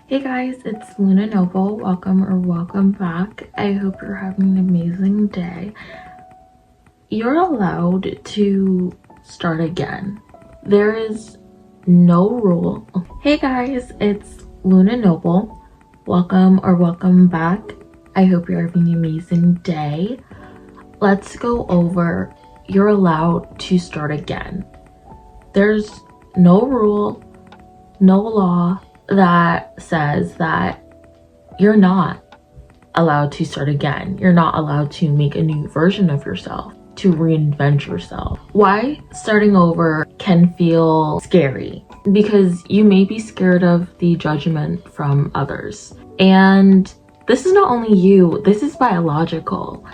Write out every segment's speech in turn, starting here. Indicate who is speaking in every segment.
Speaker 1: Hey guys, it's Luna Noble. Welcome back. I hope you're having an amazing day. You're allowed to start again. There is no rule. Hey guys, it's Luna Noble. Welcome back. I hope you're having an amazing day. Let's go over you're allowed to start again. There's no rule, no law that says that you're not allowed to start again. You're not allowed to make a new version of yourself, to reinvent yourself. Why starting over can feel scary? Because you may be scared of the judgment from others. And this is not only you, this is biological.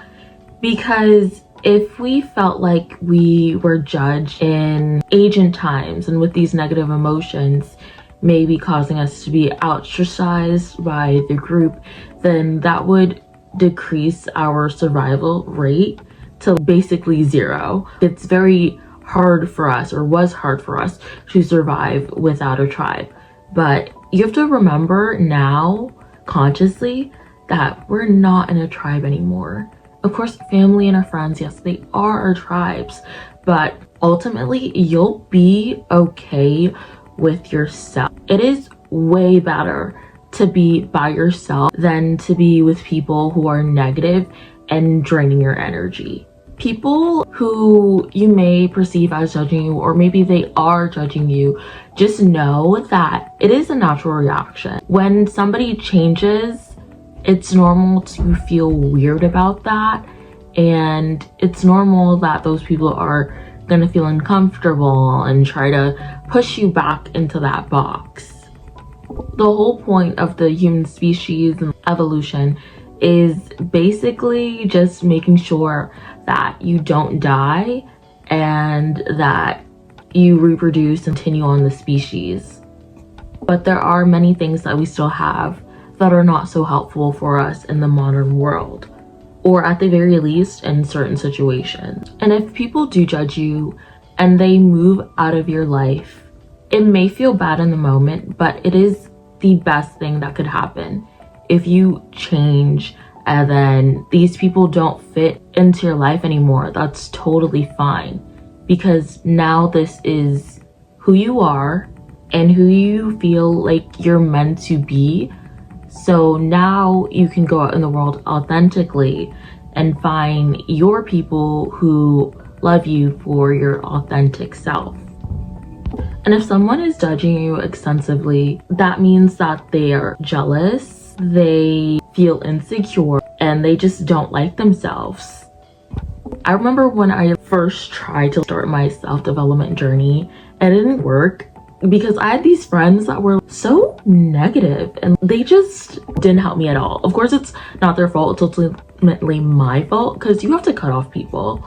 Speaker 1: Because if we felt like we were judged in ancient times and with these negative emotions, maybe causing us to be ostracized by the group, then that would decrease our survival rate to basically zero. It's very hard for us, or was hard for us, to survive without a tribe. But you have to remember now, consciously, that we're not in a tribe anymore. Of course, family and our friends, yes, they are our tribes, but ultimately you'll be okay with yourself. It is way better to be by yourself than to be with people who are negative and draining your energy. People who you may perceive as judging you, or maybe they are judging you, just know that it is a natural reaction. When somebody changes, it's normal to feel weird about that, and it's normal that those people are gonna feel uncomfortable and try to push you back into that box. The whole point of the human species and evolution is basically just making sure that you don't die and that you reproduce and continue on the species. But there are many things that we still have that are not so helpful for us in the modern world, or at the very least in certain situations. And if people do judge you and they move out of your life, it may feel bad in the moment, but it is the best thing that could happen. If you change and then these people don't fit into your life anymore, that's totally fine, because now this is who you are and who you feel like you're meant to be. So now you can go out in the world authentically and find your people who love you for your authentic self. And if someone is judging you extensively, that means that they are jealous, they feel insecure, and they just don't like themselves. I remember when I first tried to start my self-development journey, it didn't work, because I had these friends that were so negative and they just didn't help me at all. Of course, it's not their fault, it's ultimately my fault, because you have to cut off people.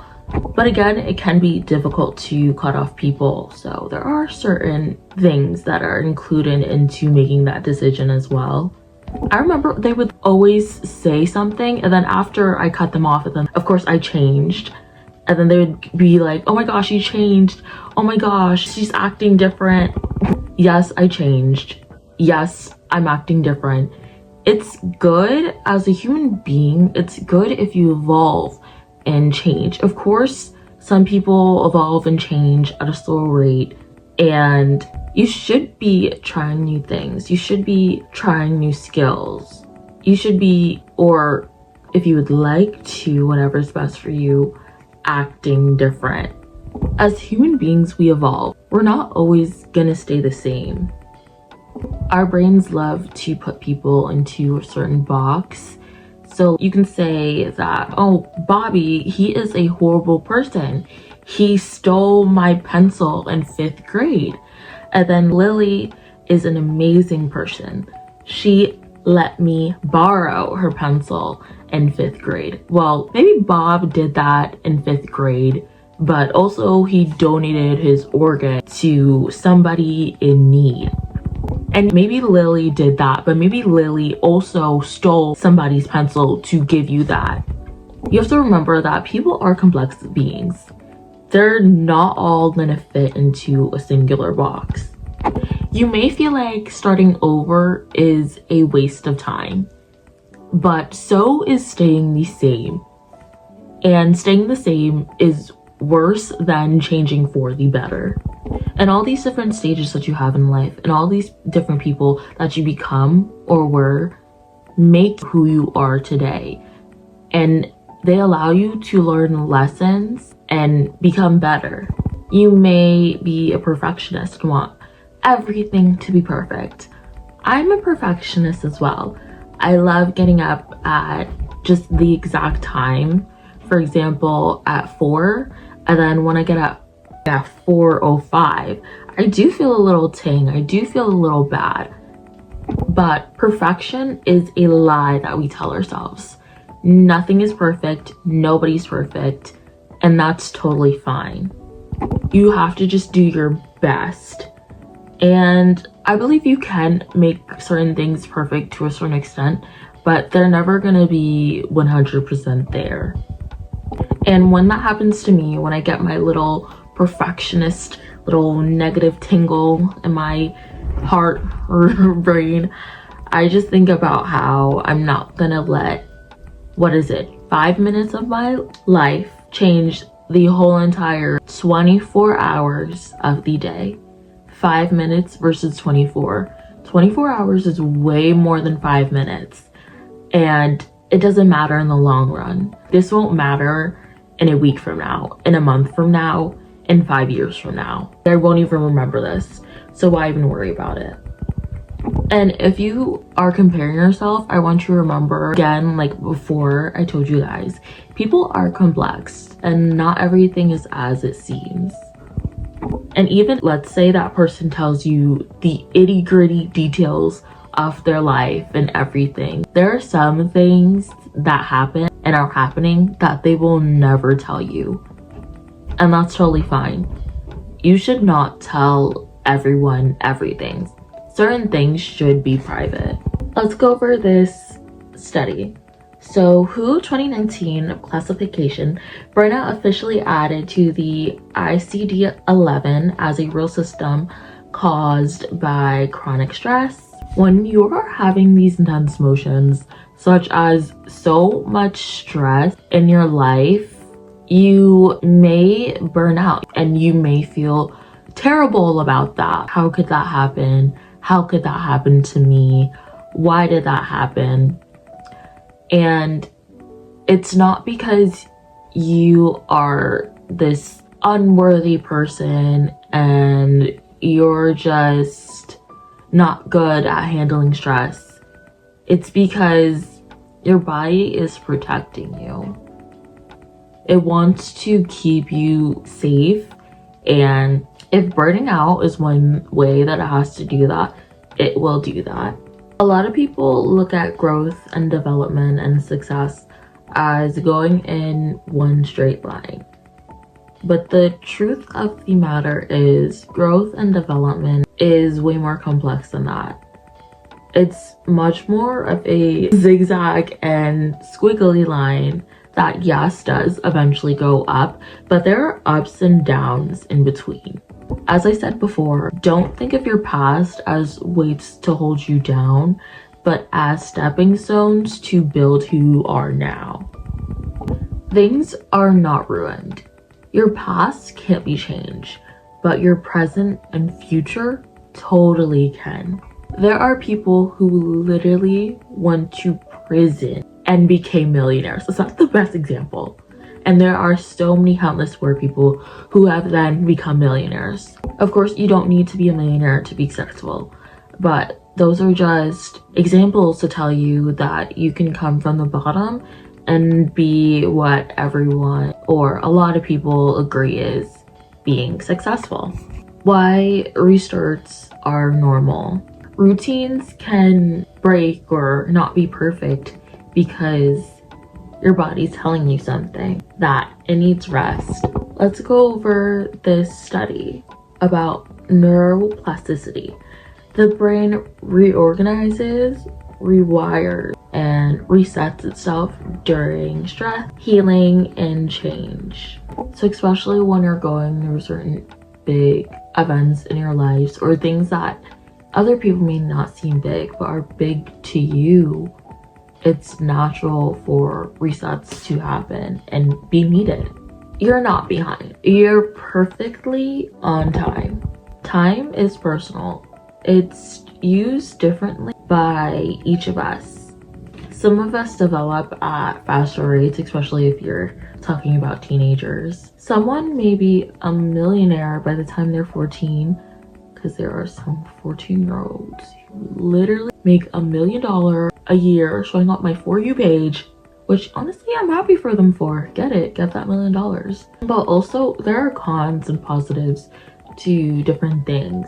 Speaker 1: But again, it can be difficult to cut off people, so there are certain things that are included into making that decision as well. I remember they would always say something, and then after I cut them off, and then of course I changed. And then they would be like, oh my gosh, you changed. Oh my gosh, she's acting different. Yes, I changed. Yes, I'm acting different. It's good as a human being. It's good if you evolve and change. Of course, some people evolve and change at a slow rate, and you should be trying new things. You should be trying new skills. You should be, or if you would like to, whatever's best for you, acting different. As human beings, we evolve. We're not always gonna stay the same. Our brains love to put people into a certain box. So you can say that, oh, Bobby, he is a horrible person. He stole my pencil in 5th grade. And then Lily is an amazing person. She let me borrow her pencil in 5th grade. Well, maybe Bob did that in 5th grade, but also he donated his organ to somebody in need. And maybe Lily did that, but maybe Lily also stole somebody's pencil to give you that. You have to remember that people are complex beings. They're not all gonna fit into a singular box. You may feel like starting over is a waste of time, but so is staying the same. And staying the same is worse than changing for the better. And all these different stages that you have in life and all these different people that you become or were make who you are today. And they allow you to learn lessons and become better. You may be a perfectionist and want everything to be perfect. I'm a perfectionist as well. I love getting up at just the exact time. For example, at 4, and then when I get up at 4:05, I do feel a little ting. I do feel a little bad. But perfection is a lie that we tell ourselves. Nothing is perfect, nobody's perfect, and that's totally fine. You have to just do your best. And I believe you can make certain things perfect to a certain extent, but they're never gonna be 100% there. And when that happens to me, when I get my little perfectionist, little negative tingle in my heart or brain, I just think about how I'm not gonna let, 5 minutes of my life change the whole entire 24 hours of the day. 5 minutes versus 24. 24 hours is way more than 5 minutes. And it doesn't matter in the long run. This won't matter in a week from now, in a month from now, in 5 years from now. I won't even remember this. So why even worry about it? And if you are comparing yourself, I want you to remember, again, like before I told you guys, people are complex and not everything is as it seems. And even let's say that person tells you the itty gritty details of their life and everything. There are some things that happen and are happening that they will never tell you. And that's totally fine. You should not tell everyone everything. Certain things should be private. Let's go over this study. So WHO 2019 classification, burnout officially added to the ICD-11 as a real system caused by chronic stress. When you're having these intense emotions, such as so much stress in your life, you may burn out and you may feel terrible about that. How could that happen? How could that happen to me? Why did that happen? And it's not because you are this unworthy person and you're just not good at handling stress. It's because your body is protecting you. It wants to keep you safe, and if burning out is one way that it has to do that, it will do that. A lot of people look at growth and development and success as going in one straight line. But the truth of the matter is growth and development is way more complex than that. It's much more of a zigzag and squiggly line that, yes, does eventually go up, but there are ups and downs in between. As I said before, don't think of your past as weights to hold you down, but as stepping stones to build who you are now. Things are not ruined. Your past can't be changed, but your present and future totally can. There are people who literally went to prison and became millionaires. So that's the best example. And there are so many countless poor people who have then become millionaires. Of course, you don't need to be a millionaire to be successful, but those are just examples to tell you that you can come from the bottom and be what everyone or a lot of people agree is being successful. Why restarts are normal. Routines can break or not be perfect because your body's telling you something that it needs rest. Let's go over this study about neuroplasticity. The brain reorganizes, rewires, and resets itself during stress, healing, and change. So especially when you're going through certain big events in your lives or things that other people may not seem big but are big to you. It's natural for resets to happen and be needed. You're not behind. You're perfectly on time. Time is personal. It's used differently by each of us. Some of us develop at faster rates, especially if you're talking about teenagers. Someone may be a millionaire by the time they're 14, because there are some 14-year-olds who literally make $1 million a year showing up my For You page, which honestly I'm happy for them for. Get that $1 million. But also there are cons and positives to different things.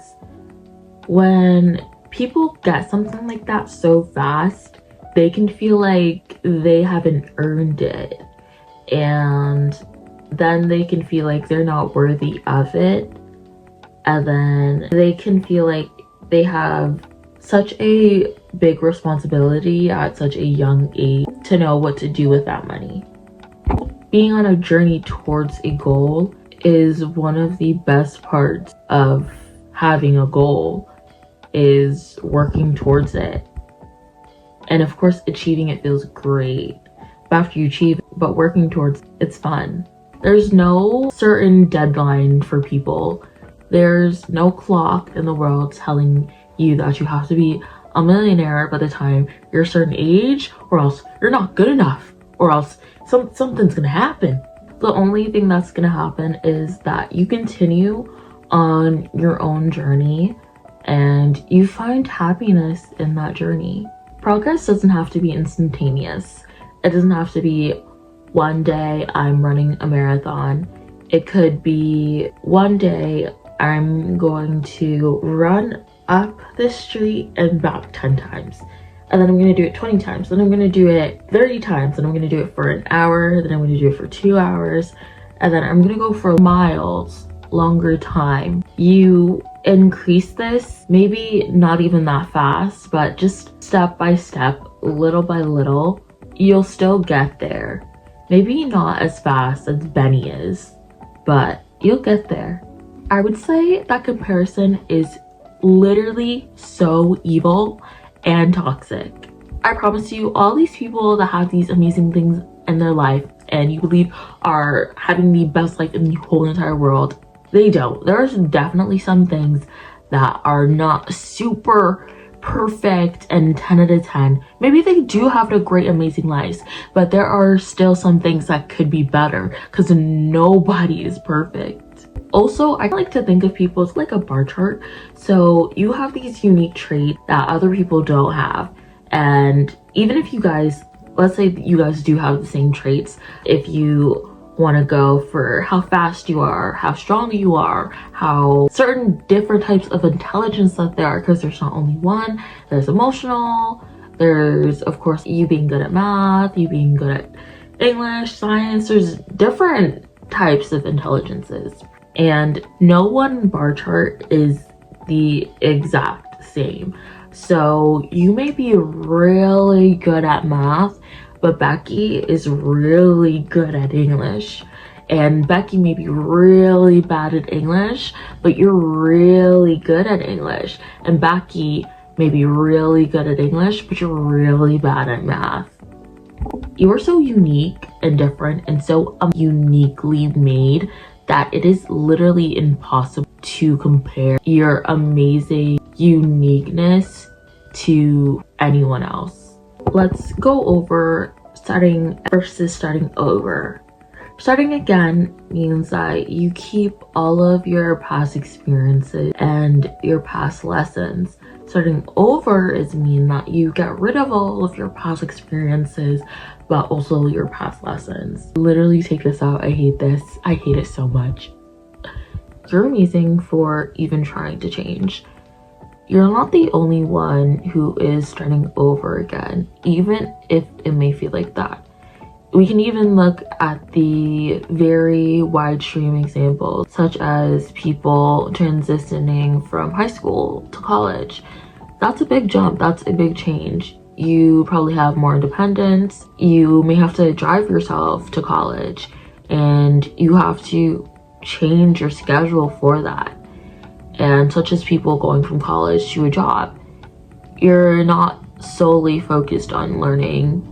Speaker 1: When people get something like that so fast, they can feel like they haven't earned it, and then they can feel like they're not worthy of it, and then they can feel like they have such a big responsibility at such a young age to know what to do with that money. Being on a journey towards a goal is one of the best parts of having a goal, is working towards it. And of course, achieving it feels great after you achieve it, but working towards it's fun. There's no certain deadline for people. There's no clock in the world telling you that you have to be a millionaire by the time you're a certain age, or else you're not good enough, or else something's gonna happen. The only thing that's gonna happen is that you continue on your own journey and you find happiness in that journey. Progress doesn't have to be instantaneous. It doesn't have to be one day I'm running a marathon. It could be one day I'm going to run up this street and back 10 times. And then I'm going to do it 20 times. Then I'm going to do it 30 times. Then I'm going to do it for an hour. Then I'm going to do it for 2 hours. And then I'm going to go for miles, longer time. You increase this, maybe not even that fast, but just step by step, little by little, you'll still get there. Maybe not as fast as Benny is, but you'll get there. I would say that comparison is literally so evil and toxic. I promise you, all these people that have these amazing things in their life and you believe are having the best life in the whole entire world, they don't. There's definitely some things that are not super perfect and 10 out of 10. Maybe they do have a great, amazing lives, but there are still some things that could be better because nobody is perfect. Also, I like to think of people as like a bar chart. So you have these unique traits that other people don't have. And even if you guys, let's say you guys do have the same traits, if you want to go for how fast you are, how strong you are, how certain different types of intelligence that there are, because there's not only one. There's emotional, there's of course you being good at math, you being good at English, science. There's different types of intelligences, and no one bar chart is the exact same. So you may be really good at math, but Becky is really good at English, and Becky may be really bad at English, but you're really good at English, and Becky may be really good at English, but you're really bad at math. You are so unique and different and so uniquely made that it is literally impossible to compare your amazing uniqueness to anyone else. Let's go over starting versus starting over. Starting again means that you keep all of your past experiences and your past lessons. Starting over is mean that you get rid of all of your past experiences, but also your past lessons. Literally take this out. I hate this. I hate it so much. You're amazing for even trying to change. You're not the only one who is starting over again, even if it may feel like that. We can even look at the very wide stream examples, such as people transitioning from high school to college. That's a big jump. That's a big change. You probably have more independence. You may have to drive yourself to college, and you have to change your schedule for that. and such as people going from college to a job. You're not solely focused on learning.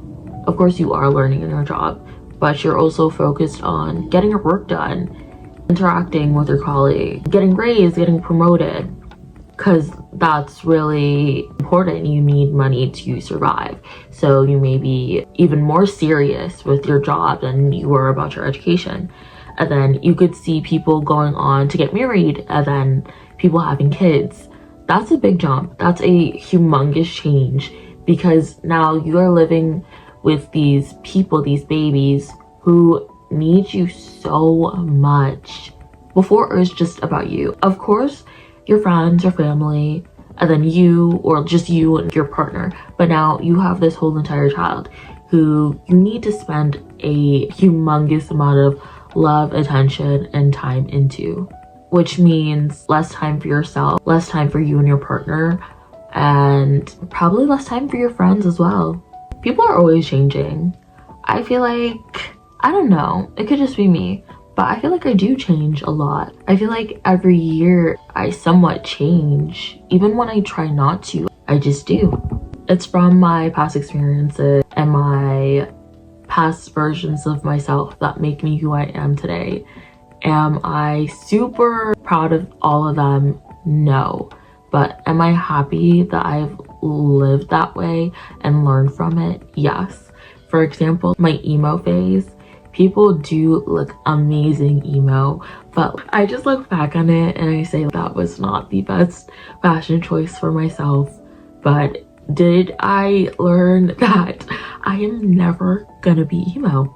Speaker 1: Of course you are learning in your job, but you're also focused on getting your work done, interacting with your colleagues, getting raised, getting promoted, because that's really important. You need money to survive. So you may be even more serious with your job than you were about your education. And then you could see people going on to get married, and then people having kids. That's a big jump. That's a humongous change, because now you are living with these people, these babies, who need you so much. Before it was just about you. Of course, your friends, your family, and then you, or just you and your partner. But now you have this whole entire child who you need to spend a humongous amount of love, attention, and time into, which means less time for yourself, less time for you and your partner, and probably less time for your friends as well. People are always changing. I feel like, I don't know, it could just be me, but I feel like I do change a lot. I feel like every year I somewhat change. Even when I try not to, I just do. It's from my past experiences and my past versions of myself that make me who I am today. Am I super proud of all of them? No. But am I happy that I've lived that way and learned from it? Yes. For example, my emo phase. People do look amazing emo, but I just look back on it and I say that was not the best fashion choice for myself. But did I learn that I am never gonna be emo?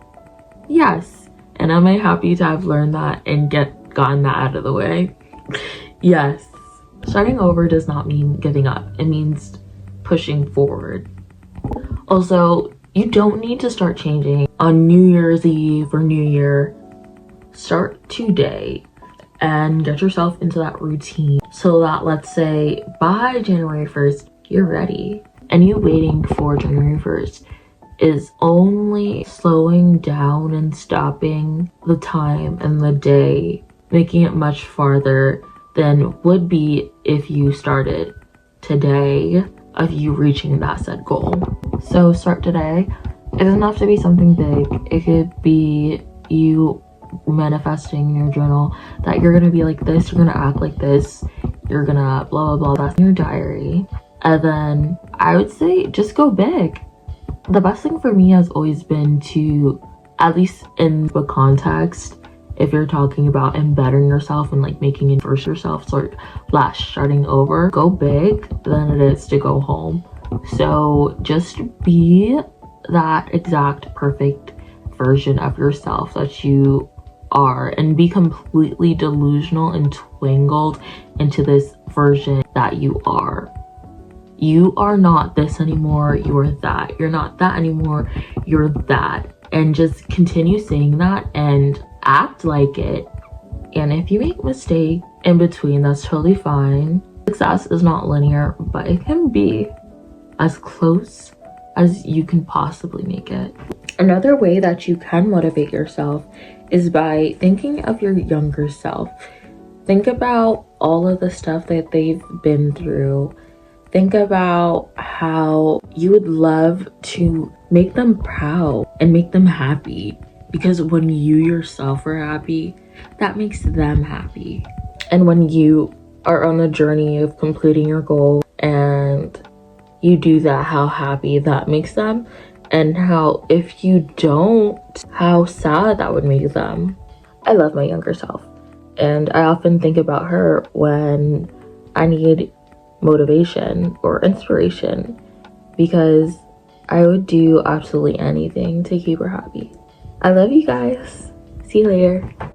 Speaker 1: Yes. And am I happy to have learned that and gotten that out of the way? Yes. Starting over does not mean giving up. It means pushing forward. Also, you don't need to start changing on New Year's Eve or New Year. Start today and get yourself into that routine so that, let's say, by January 1st, you're ready. And you waiting for January 1st is only slowing down and stopping the time and the day, making it much farther than would be if you started today of you reaching that said goal. So start today. It doesn't have to be something big. It could be you manifesting in your journal that you're gonna be like this, you're gonna act like this, you're gonna blah blah blah. That's in your diary. And then I would say just go big. The best thing for me has always been to, at least in the context, if you're talking about embedding yourself and like making it first yourself, starting over, go big than it is to go home. So just be that exact perfect version of yourself that you are, and be completely delusional and twingled into this version that you are. You are not this anymore, you are that. You're not that anymore, you're that. And just continue saying that and act like it. And if you make mistakes in between, that's totally fine. Success is not linear, but it can be as close as you can possibly make it. Another way that you can motivate yourself is by thinking of your younger self. Think about all of the stuff that they've been through. Think about how you would love to make them proud and make them happy, because when you yourself are happy, that makes them happy. And when you are on the journey of completing your goal and you do that, how happy that makes them, and how if you don't, how sad that would make them. I love my younger self, and I often think about her when I need motivation or inspiration, because I would do absolutely anything to keep her happy. I love you guys. See you later.